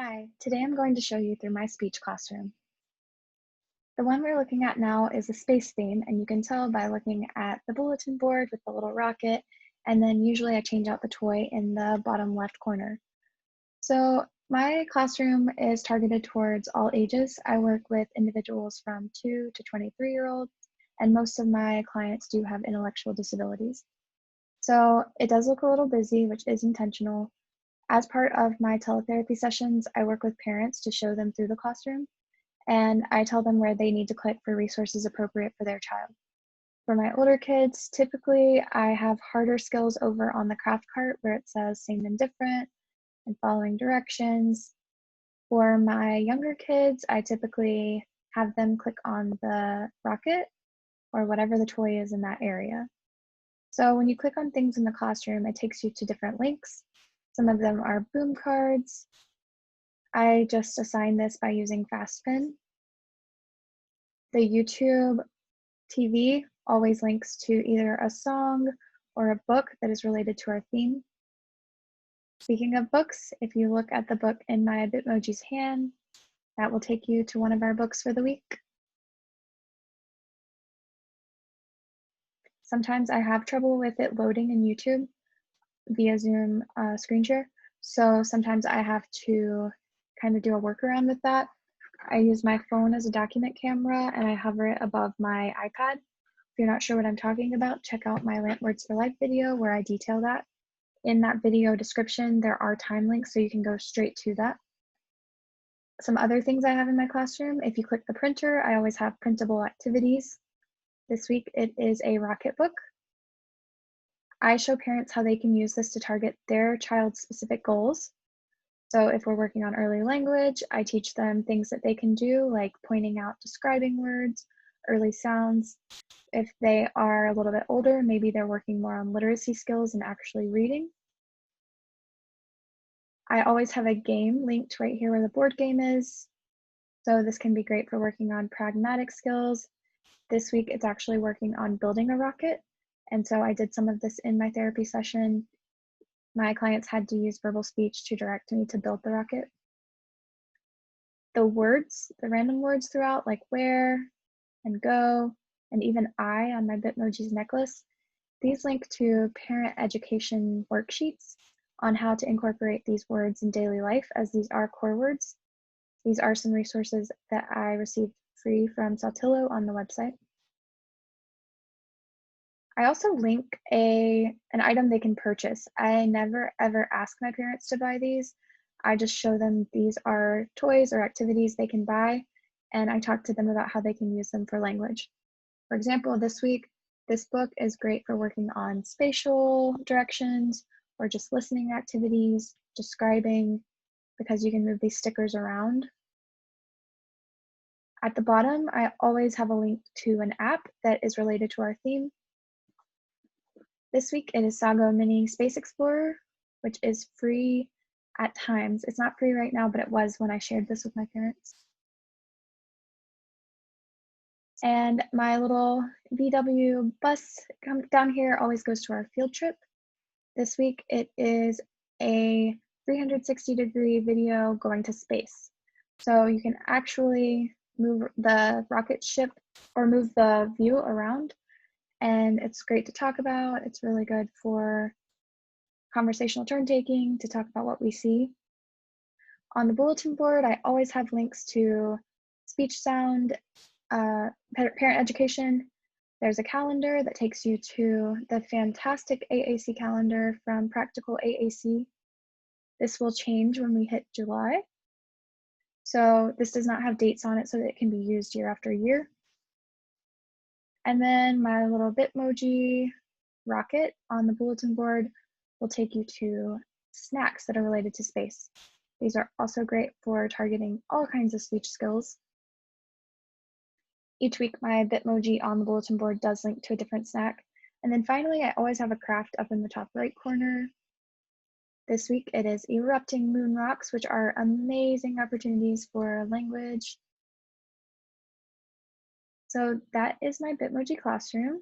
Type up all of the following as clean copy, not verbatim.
Hi, today I'm going to show you through my speech classroom. The one we're looking at now is a space theme, and you can tell by looking at the bulletin board with the little rocket, and then usually I change out the toy in the bottom left corner. So my classroom is targeted towards all ages. I work with individuals from 2 to 23-year-olds, and most of my clients do have intellectual disabilities. So it does look a little busy, which is intentional. As part of my teletherapy sessions, I work with parents to show them through the classroom, and I tell them where they need to click for resources appropriate for their child. For my older kids, typically I have harder skills over on the craft cart where it says same and different and following directions. For my younger kids, I typically have them click on the rocket or whatever the toy is in that area. So when you click on things in the classroom, it takes you to different links. Some of them are boom cards. I just assign this by using FastPin. The YouTube TV always links to either a song or a book that is related to our theme. Speaking of books, if you look at the book in my Bitmoji's hand, that will take you to one of our books for the week. Sometimes I have trouble with it loading in YouTube via Zoom screen share, so sometimes I have to kind of do a workaround with that. I use my phone as a document camera and I hover it above my iPad. If you're not sure what I'm talking about, check out my Lant Words for Life video where I detail that. In that video description, there are time links so you can go straight to that. Some other things I have in my classroom, if you click the printer, I always have printable activities. This week it is a rocket book. I show parents how they can use this to target their child's specific goals. So if we're working on early language, I teach them things that they can do, like pointing out describing words, early sounds. If they are a little bit older, maybe they're working more on literacy skills and actually reading. I always have a game linked right here where the board game is. So this can be great for working on pragmatic skills. This week it's actually working on building a rocket. And so I did some of this in my therapy session. My clients had to use verbal speech to direct me to build the rocket. The words, the random words throughout, like where and go, and even I on my Bitmoji's necklace, these link to parent education worksheets on how to incorporate these words in daily life, as these are core words. These are some resources that I received free from Saltillo on the website. I also link an item they can purchase. I never ever ask my parents to buy these. I just show them these are toys or activities they can buy, and I talk to them about how they can use them for language. For example, this week, this book is great for working on spatial directions or just listening activities, describing, because you can move these stickers around. At the bottom, I always have a link to an app that is related to our theme. This week it is Sago Mini Space Explorer, which is free at times. It's not free right now, but it was when I shared this with my parents. And my little VW bus down here always goes to our field trip. This week it is a 360-degree video going to space. So you can actually move the rocket ship or move the view around, and it's great to talk about. It's really good for conversational turn taking to talk about what we see. On the bulletin board, I always have links to speech sound, parent education. There's a calendar that takes you to the fantastic AAC calendar from Practical AAC. This will change when we hit July. So this does not have dates on it so that it can be used year after year. And then my little Bitmoji rocket on the bulletin board will take you to snacks that are related to space. These are also great for targeting all kinds of speech skills. Each week, my Bitmoji on the bulletin board does link to a different snack. And then finally, I always have a craft up in the top right corner. This week, it is erupting moon rocks, which are amazing opportunities for language. So that is my Bitmoji classroom.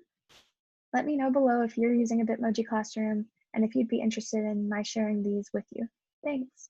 Let me know below if you're using a Bitmoji classroom and if you'd be interested in my sharing these with you. Thanks.